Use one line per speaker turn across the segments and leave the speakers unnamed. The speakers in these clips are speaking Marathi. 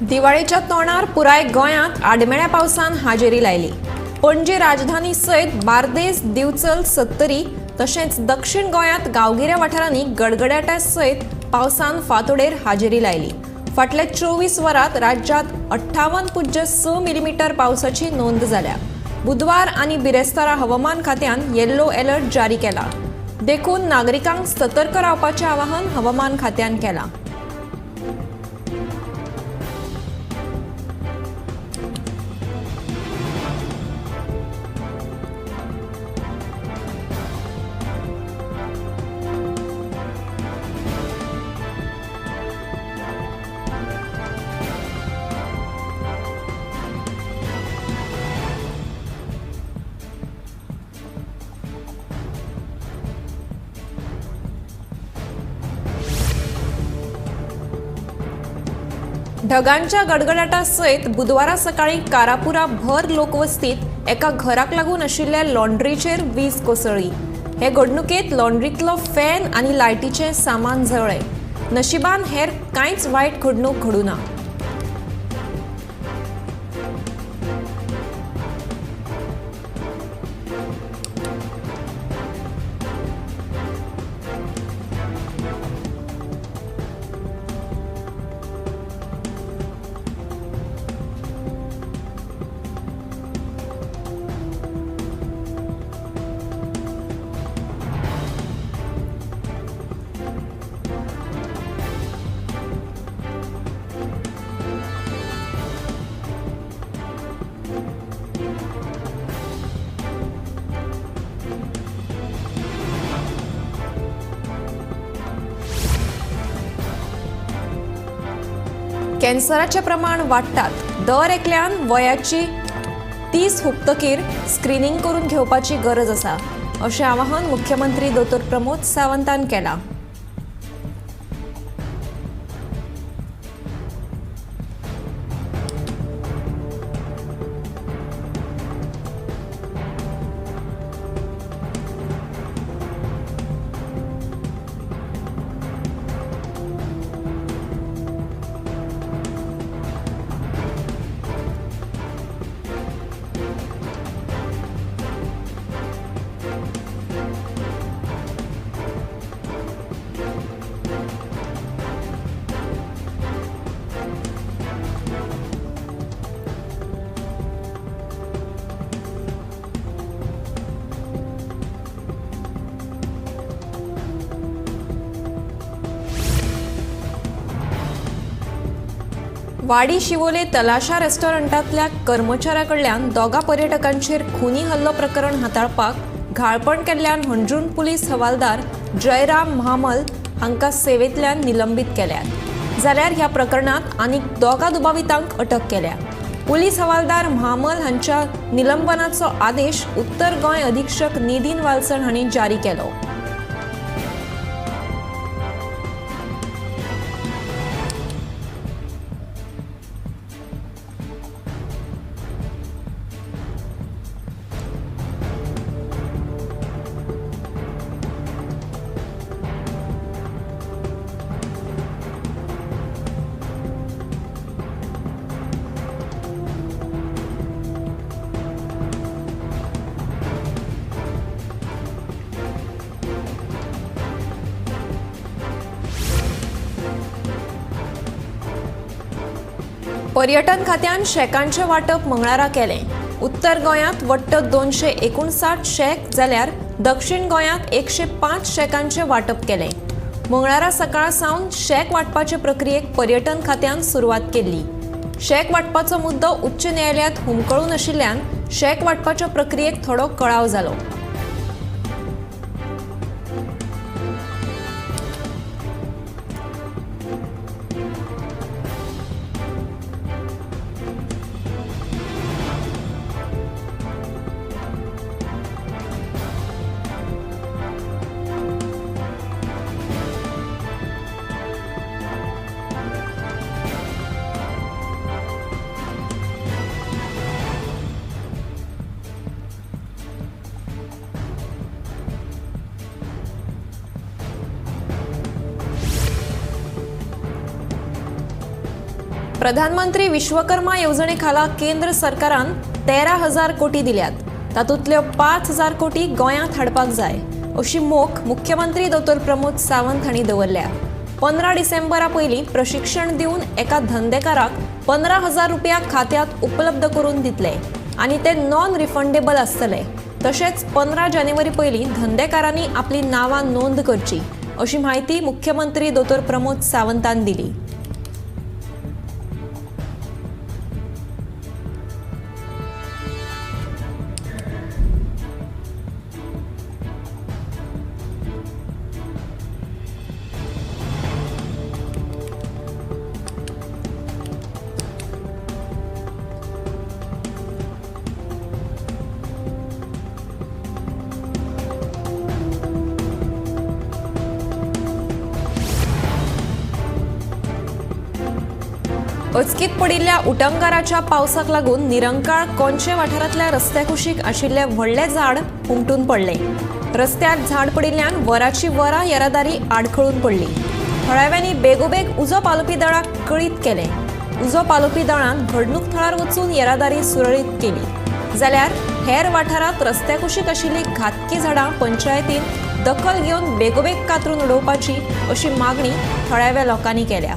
दिवाळीच्या तोंडार पुराय गोंयांत आडमेळ्या पावसान हाजेरी लायली। पणजी राजधानी सयत बार्देस, दिवचल, सत्तरी तशेंच दक्षिण गोंयांत गांवगिऱ्या वाठारांनी गडगड्याट्या सयत पावसान फांतोडेर हाजेरी लायली। फाटल्या 24 वरांत राज्यांत 58.6 मिलीमीटर पावसाची नोंद जाल्या। बुधवार आनी बिरेस्तारा हवामान खात्यान येल्लो अलर्ट जारी केला। देखून नागरिकांक सतर्क रावपाचें आवाहन हवामान खात्यान केलां। ढगांच्या गडगडाटा सयत बुधवारा सकाळी कारापुरा भर लोकवस्तीत एका घराक लागून आशिल्ल्या लॉन्ड्रीचेर वीज कोसळ्ळी। हे घडणुकेंत लॉन्ड्रीतलो फॅन आनी लायटीचें सामान जळ्ळें। नशिबान हेर कांयच वायट घडणूक घडूं ना। कॅन्सराचे प्रमाण वाडटात। दर एकल्यान वयाची 30 हुपतकीर स्क्रीनिंग करून घेवपाची गरज आसा, अशें आवाहन मुख्यमंत्री डॉ. प्रमोद सावंतान केलां। वाडी शिवोले तलाशा रेस्टॉरंटांतल्या कर्मचाऱ्याकडल्यान दोगा पर्यटकांचेर खुनी हल्लो प्रकरण हाताळपाक घाळपण केल्ल्यान हंजुण पुलीस हवालदार जयराम महामल हांकां सेवेंतल्यान निलंबीत केल्यात। जाल्यार ह्या प्रकरणांत आनीक दोगा दुबावितांक अटक केल्या। पुलीस हवालदार महामल हांच्या निलंबनाचो आदेश उत्तर गोंय अधीक्षक नितीन वालसण हांणी जारी केलो। पर्यटन खात्यान शेकांचे वाटप मंगळारा केलें। उत्तर गोंयांत वट्ट 259 शेक जाल्यार दक्षिण गोंयांत 105 शेकांचे वाटप केलें। मंगळारा सकाळ सावन शेक वाटपाचे प्रक्रियेक पर्यटन खात्यान सुरवात केल्ली। शेक वाटपाचो मुद्दो उच्च न्यायालयात हुमकळून आशिल्ल्यान शेक वाटपाच्या प्रक्रियेक थोडो कळाव जालो। प्रधानमंत्री विश्वकर्मा योजनेखाला केंद्र सरकारान 13,000 कोटी दिल्यात. तातूंतल्यो 5,000 कोटी गोंयांत हाडपाक जाय अशी मोख मुख्यमंत्री डॉ. प्रमोद सावंत हांणी दवरल्या. 15 डिसेंबरा पयलीं प्रशिक्षण दिवन एका धंदेकाराक 15,000 रुपया खात्यांत उपलब्ध करून दितले आनी ते नॉन रिफंडेबल आसतले. तशेंच 15 जानेवारी पयलीं धंदेकारांनी आपली नांवां नोंद करची अशी माहिती मुख्यमंत्री डॉ. प्रमोद सावंतान दिली. अचकीत पडिल्ल्या उटंगाराच्या पावसाक लागून निरंकाळ कोंचे वाठारांतल्या रस्त्या कुशीक आशिल्ले व्हडले झाड हुमटून पडले. रस्त्यार झाड पडिल्ल्यान वराची वरां येरादारी आडखळून पडली. थळाव्यांनी बेगोबेग उजो पालोवपी दळाक कळीत केले. उजो पालोवपी दळान घडणूक थळार वचून येरादारी सुरळीत केली. जाल्यार हेर वाठारांत रस्त्या कुशीक आशिल्ली घातकी झाडां पंचायतीन दखल घेवन बेगोबेग कातरून उडोवपाची अशी मागणी थळाव्या लोकांनी केल्या.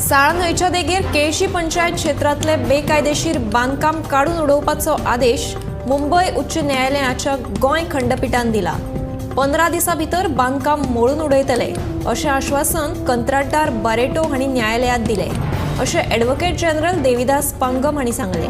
साळ न्हंयच्या देगेर केळशी पंचायत क्षेत्रांतले बेकायदेशीर बांदकाम काडून उडोवपाचो आदेश मुंबय उच्च न्यायालयाच्या गोंय खंडपीठान दिला. 15 दिसां भितर बांदकाम मोडून उडयतले अशें आश्वासन कंत्राटदार बारेटो हांणी न्यायालयात दिले अशें ॲडव्होकेट जनरल देविदास पांगम हांणी सांगले.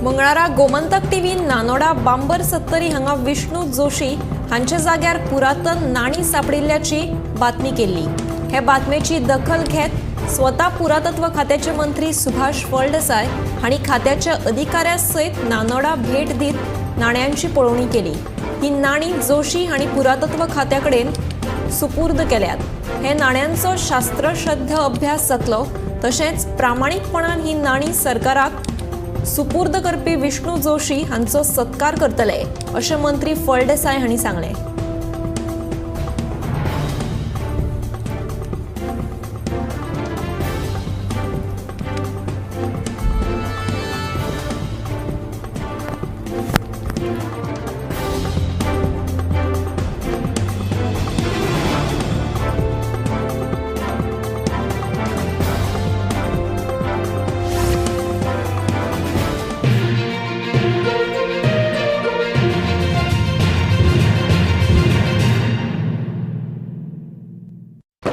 मंगळारा गोमंतक टीव्हीन नानोडा बांबर सत्तरी हांगा विष्णू जोशी हांच्या जाग्यार पुरातन नाणी सापडिल्ल्याची बातमी केल्ली. हे बातमेची दखल घेत स्वता पुरातत्व खात्याचे मंत्री सुभाष फळदेसाय हांणी खात्याच्या अधिकाऱ्यां सयत नानोडा भेट दीत नाण्यांची पळोवणी केली. ही नाणी जोशी हांणी पुरातत्व खात्याकडेन सुपूर्द केल्यात. हे नाण्यांचो शास्त्रश्रद्ध अभ्यास जातलो तशेंच प्रामाणीकपणान ही नाणी सरकाराक सुपूर्द करपी विष्णू जोशी हांचो सत्कार करतले अशें मंत्री फळदेसाय हांणी सांगले.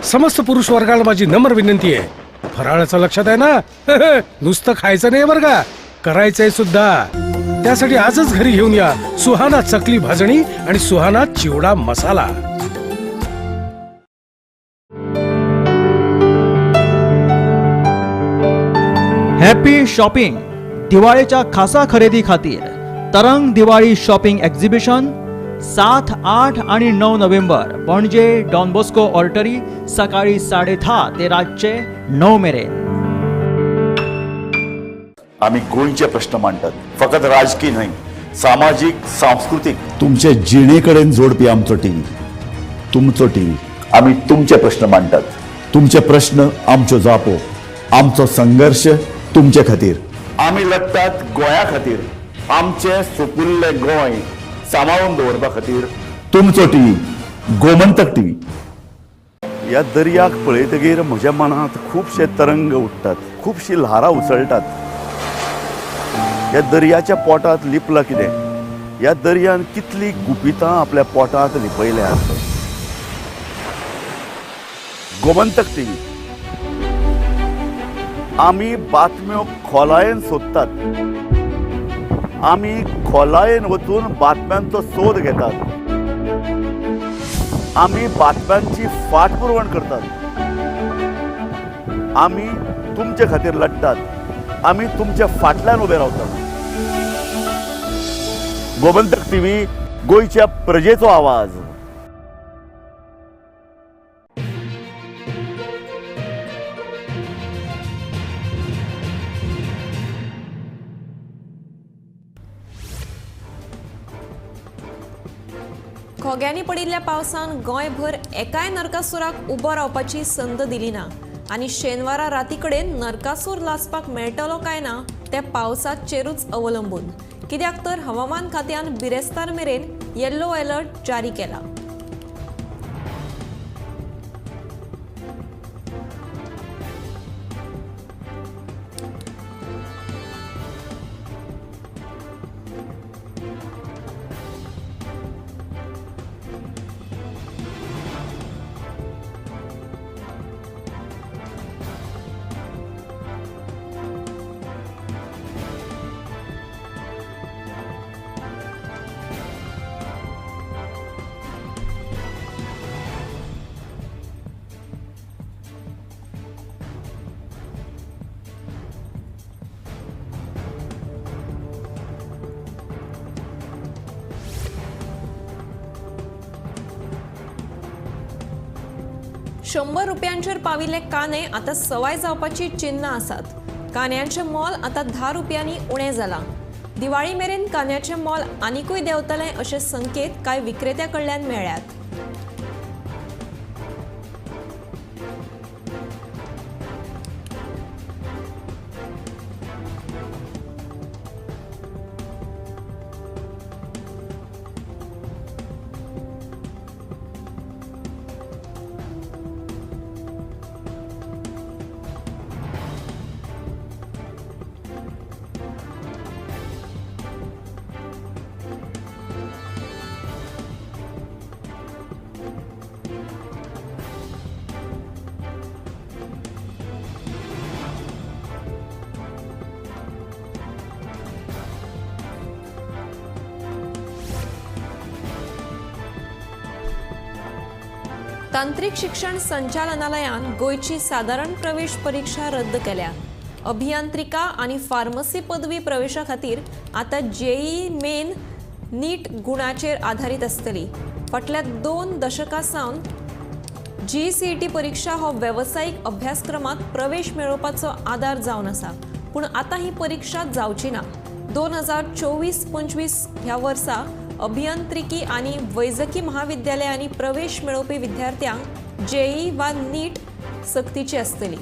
समस्त पुरुष वर्गाला माझी नम्र विनंती आहे, फराळाचं लक्षात आहे ना? नुसतं खायचं नाही बरं का, करायचंय सुद्धा. त्यासाठी आजच घरी घेऊन या सुहाना चकली भाजणी आणि सुहाना चिवडा मसाला.
Happy shopping. दिवाळीच्या खासा खरेदी खातीर तरंग दिवाळी शॉपिंग एक्झिबिशन 7, 8 आणि 9 नोव्हेंबर पणजे डॉन बॉस्को ऑर्टरी सकाळी 10:30 ते रातचे 9 मेरेन.
आम्ही गोंयचे प्रश्न मांडतात, फकत राजकीय न्हय, सामाजिक सांस्कृतिक.
तुमचे जिणेकडेन जोडपी आमचो टीव्ही, तुमचो टीव्ही.
आम्ही तुमचे प्रश्न मांडतात.
तुमचे प्रश्न आमच्यो जापो, आमचो संघर्ष तुमचे खातीर.
आम्ही लढतात गोंया खातीर, आमचे सोपुल्ले गोंय सांबाळून दवरपा खातीर
तुमचो टीव्ही गोमंतक टीव्ही. या दर्याक पळयतकीर म्हज्या मनांत खुबशे तरंग उठतात, खुबशी ल्हारां उसळटात. या दर्याच्या पोटांत लिपलां कितें? या दर्यान कितली गुपितां आपल्या पोटांत लिपयल्यात. गोमंतक टीव्ही. आमी बातम्यो खोलायेन सोदतात. आमी खोलायेन वचून बातम्यांचो सोद घेतात. आमी बातम्यांची फाटपुरवण करतात. आमी तुमचे खातीर लढटात. आमी तुमच्या फाटल्यान उबे रावतात. गोमंतक टीव्ही गोंयच्या प्रजेचो आवाज.
खोग्यांनी पडिल्ल्या पावसान गोंयभर एकाय नरकासुराक उबो रावपाची संद दिली ना आनी शेनवारा राती कडेन नरकासूर लासपाक मेळटलो काय ना ते पावसाचेरूच अवलंबून. कित्याक तर हवामान खात्यान बिरेस्तार मेरेन येल्लो अलर्ट जारी केला. ₹100 पाविल्ले काने आता सवाय जावपाची चिन्ह आसात. कान्याचें मोल आता ₹10 उणें जाला. दिवाळी मेरेन कान्याचें मोल आनिकूय देंवतलें अशे संकेत कांय विक्रेत्यां कडल्यान मेळ्ळ्यात. तांत्रिक शिक्षण संचालनालयान गोयची साधारण प्रवेश परीक्षा रद्द केल्या. अभियांत्रिका आणि फार्मसी पदवी प्रवेशा खातीर आता जेईई मेन नीट गुणाचेर आधारित आसतली. फाटल्या 2 दशकां सावन GCET परीक्षा हो वेवसायीक अभ्यासक्रमात प्रवेश मेळोवपाचो आधार जावन आसा. पूण आता ही परीक्षा जावची ना. 2024-25 ह्या वर्सा अभियांत्रिकी आणि वैजकी महाविद्यालयांनी प्रवेश मेळोवपी विद्यार्थ्यांक जेईई वा नीट सक्तीची आसतली.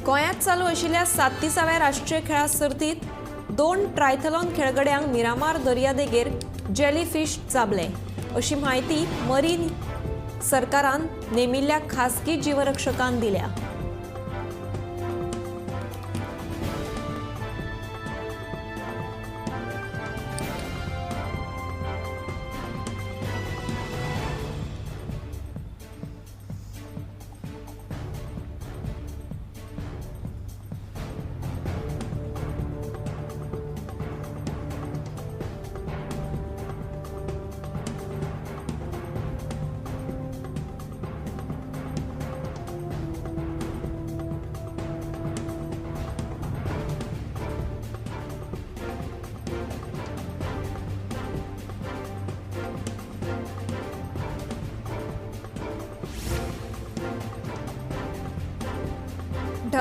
गोंयांत चालू आशिल्ल्या 37व्या राष्ट्रीय खेळा सर्तीत 2 ट्रायथलॉन खेळगड्यांक मिरामार दर्यादेगेर जेलीफिश चाबले अशी माहिती मरीन सरकारान नेमिल्ल्या खासगी जीवरक्षकान दिल्या.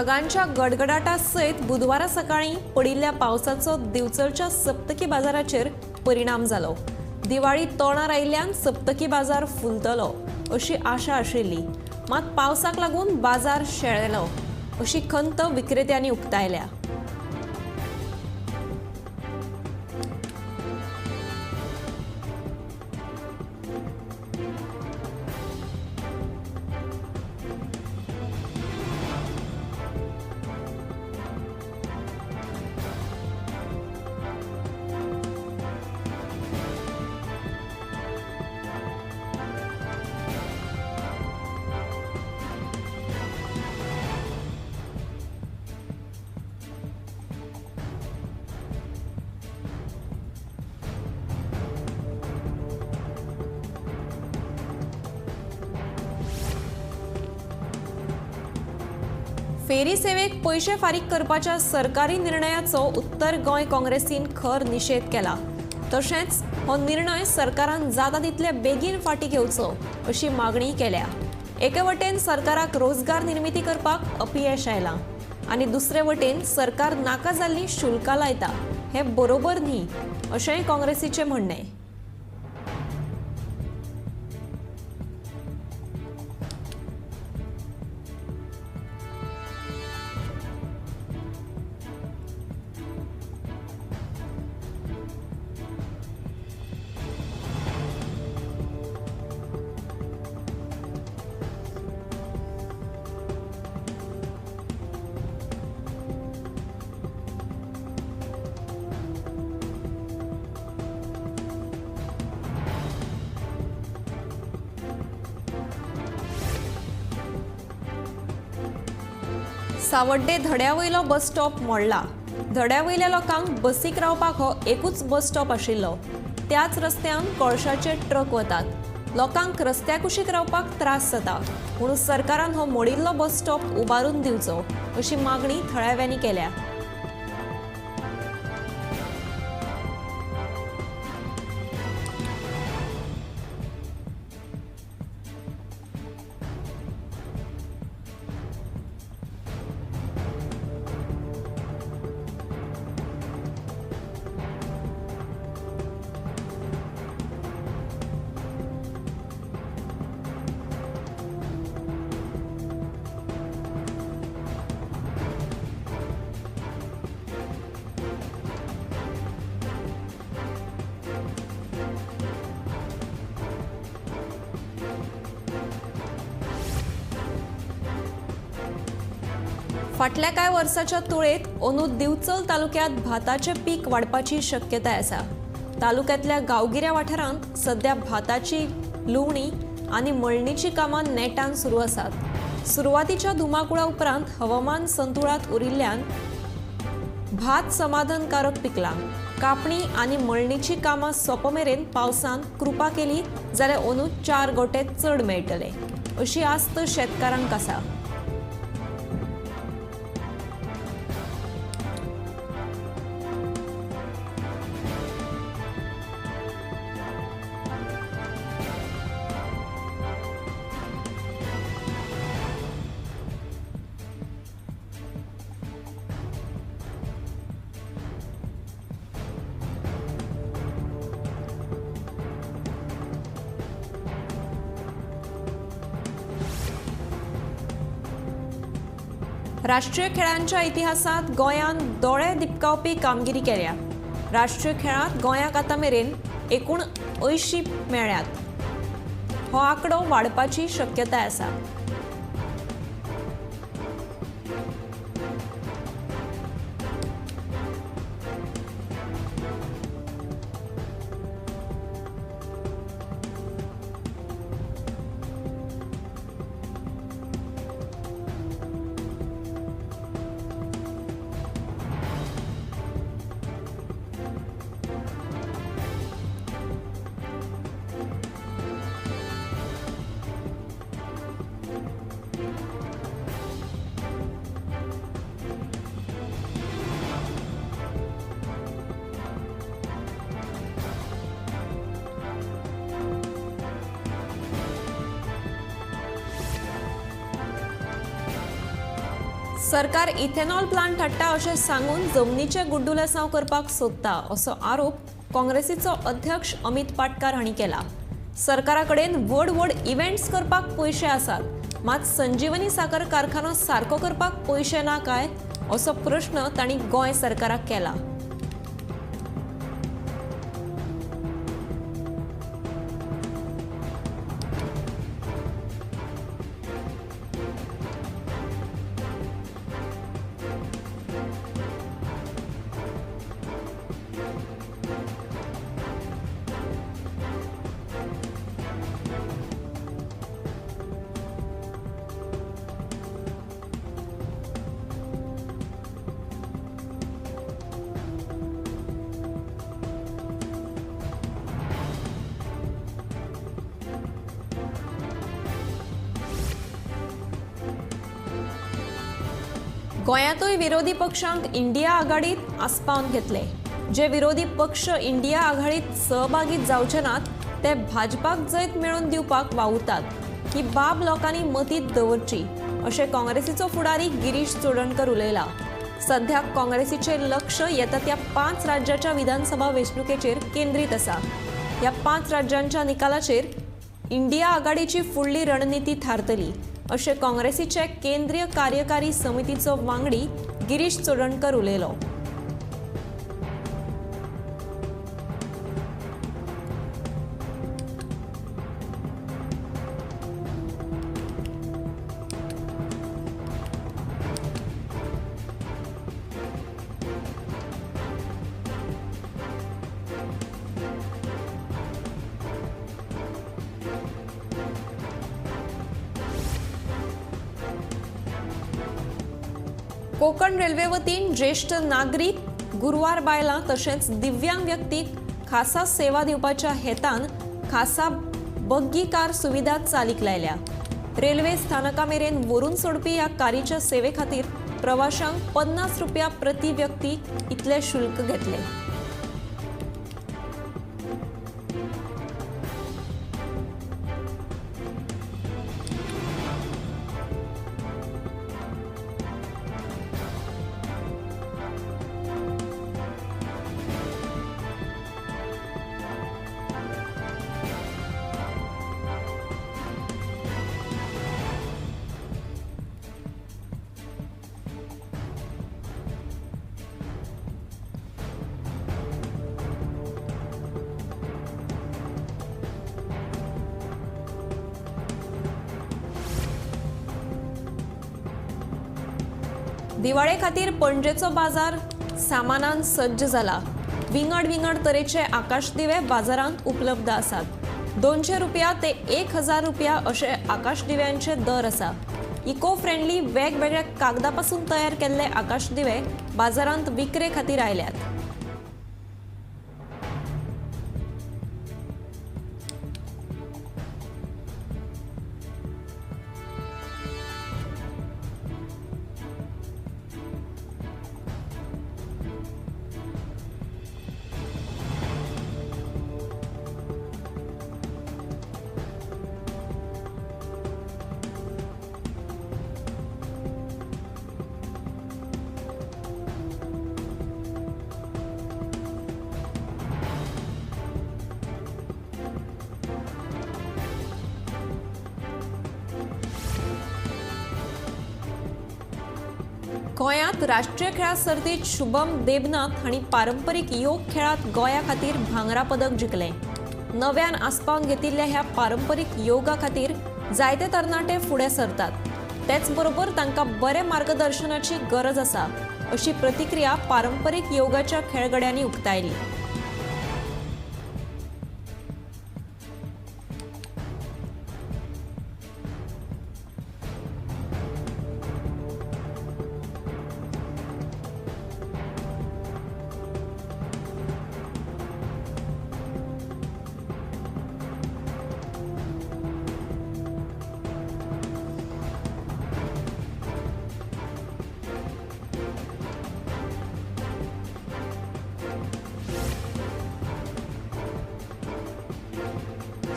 ढगांच्या गडगडाटासयत बुधवारा सकाळी पडिल्ल्या पावसाचो दिवचलच्या सप्तकी बाजाराचेर परिणाम जालो. दिवाळी तोंडार आयिल्ल्यान सप्तकी बाजार फुलतलो अशी आशा आशिल्ली, मात पावसाक लागून बाजार शेळेलो अशी खंत विक्रेत्यांनी उक्तायल्या. फेरी सेवेक पैसे फारीक करपाच्या सरकारी निर्णयाचो उत्तर गोंय काँग्रेसीन खर निषेध केला. तशेंच हो निर्णय सरकारान जाता तितले बेगीन फाटीं घेवचो अशी मागणी केल्या. एके वटेन सरकाराक रोजगार निर्मिती करपाक अपयश आयलां आनी दुसरे वटेन सरकार नाका जाल्ली शुल्कां लायता हें बरोबर न्ही अशेंय काँग्रेसीचें म्हणणें. सावड्डे धड्यावयलो बस स्टॉप मोडला. धड्यावयल्या लोकांक बसीक रावपाक हो एकूच बस स्टॉप आशिल्लो. त्याच रस्त्यान कोळशाचे ट्रक वतात. लोकांक रस्त्या कुशीक रावपाक त्रास जाता म्हणून सरकारान हो मोडिल्लो बस स्टॉप उबारून दिवचो अशी मागणी थळाव्यांनी केल्या. फाटल्या कांय वर्साच्या तुळेत अंदू दिवचल तालुक्यात भाताचे पीक वाडपाची शक्यताय आसा. तालुक्यातल्या गांवगिऱ्या वाठारांत सध्या भाताची लुवणी आनी मळणीची कामां नेटान सुरू आसात. सुरवातीच्या धुमाकुळा उपरांत हवामान संतुळात उरिल्ल्यान भात समाधानकारक पिकला. कापणी आनी मळणीची कामां सोंपमेरेन पावसान कृपा केली जाल्यार अंदू 4 गोटे चड मेळटले अशी आस्त शेतकारांक आसा. राष्ट्रीय खेळांच्या इतिहासात गोंयान दोळे दिपकावपी कामगिरी केल्या. राष्ट्रीय खेळांत गोंयाक आतां मेरेन एकूण 80 मेळ्ळ्यात. हो आंकडो वाडपाची शक्यताय आसा. सरकार इथेनॉल प्लांट हाडटा अशें सांगून जमनीचे गुड्डुलेसांव करपाक सोदता असो आरोप काँग्रेसीचो अध्यक्ष अमित पाटकार हांणी केला. सरकारा कडेन व्हड व्हड इव्हेंट्स करपाक पयशे आसात, मात संजीवनी साकर कारखानो सारको करपाक पयशे ना काय असो प्रश्न तांणी गोंय सरकाराक केला. गोंयांतूय विरोधी पक्षांक इंडिया आघाडीत आस्पावन घेतले. जे विरोधी पक्ष इंडिया आघाडीत सहभागी जावचे नात ते भाजपाक जैत मेळोवन दिवपाक वावुरतात की बाब लोकांनी मतींत दवरची अशें काँग्रेसीचो फुडारी गिरीश चोडणकर उलयला. सध्या काँग्रेसीचें लक्ष येता त्या 5 राज्याच्या विधानसभा वेंचणुकेचेर केंद्रीत आसा. ह्या 5 राज्यांच्या निकालाचेर इंडिया आघाडीची फुडली रणनीती थारतली अशें काँग्रेसीचे केंद्रीय कार्यकारी समितीचो वांगडी गिरीश चोडणकर उलयलो. कोकण रेल्वे वतीन ज्येष्ठ नागरीक, गुरवार बायलां तशेंच दिव्यांग व्यक्तीक खासा सेवा दिवपाच्या हेतान खासा बग्गी कार सुविधा चालीक लायल्या. रेल्वे स्थानका मेरेन व्हरून सोडपी ह्या कारीच्या सेवे खातीर प्रवाशांक 50 रुपया प्रति व्यक्ती इतले शुल्क घेतले. दिवाळे खातीर पणजेचो बाजार सामानान सज्ज जाला. विंगड विंगड तरेचे आकाश दिवे बाजारांत उपलब्ध आसात. 200 रुपया ते 1000 रुपया अशे आकाश दिव्यांचे दर आसा. इको फ्रेंडली वेगवेगळ्या कागदापासून तयार केल्ले आकाश दिवे बाजारांत विक्रे खातीर आयल्यात. गोंयांत राष्ट्रीय खेळा सर्तीत शुभम देबनाथ हांणी पारंपरीक योग खेळांत गोंया खातीर भांगरा पदक जिखलें. नव्यान आस्पावन घेतिल्ल्या ह्या पारंपरीक योगा खातीर जायते तरणाटे फुडें सरतात. तेच बरोबर तांकां बरे मार्गदर्शनाची गरज आसा अशी प्रतिक्रिया पारंपरीक योगाच्या खेळगड्यांनी उक्तायली.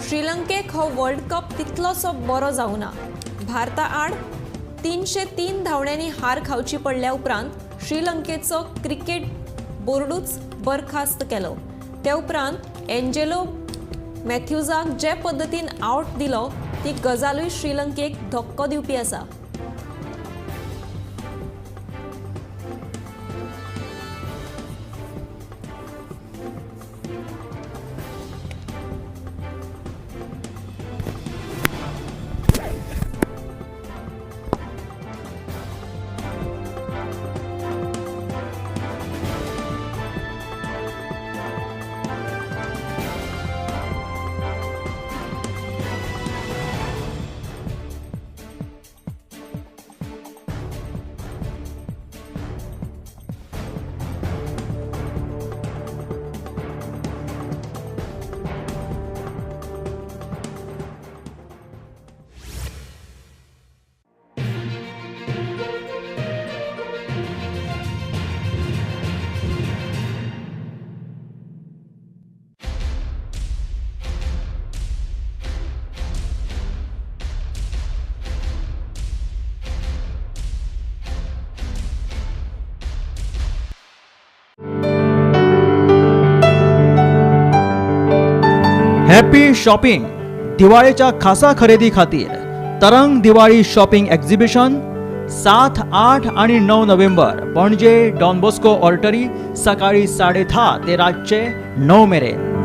श्रीलंकेक हो वर्ल्ड कप तितलोसो बरो जावना. भारता आड 303 धांवड्यांनी हार खावची पडल्या उपरांत श्रीलंकेचो क्रिकेट बोर्डूच बरखास्त केलो. ते उपरांत एंजेलो मॅथ्यूजाक जे पद्दतीन आउट दिलो ती गजालूय श्रीलंकेक धक्को दिवपी आसा.
हॅपी शॉपिंग दिवाळीच्या खासा खरेदी खातीर तरंग दिवाळी शॉपिंग एक्झिबिशन 7, 8 आणि 9 नोव्हेंबर पणजे डॉन बॉस्को ऑर्टरी सकाळी 10:30 ते रातचे 9 मेरेन.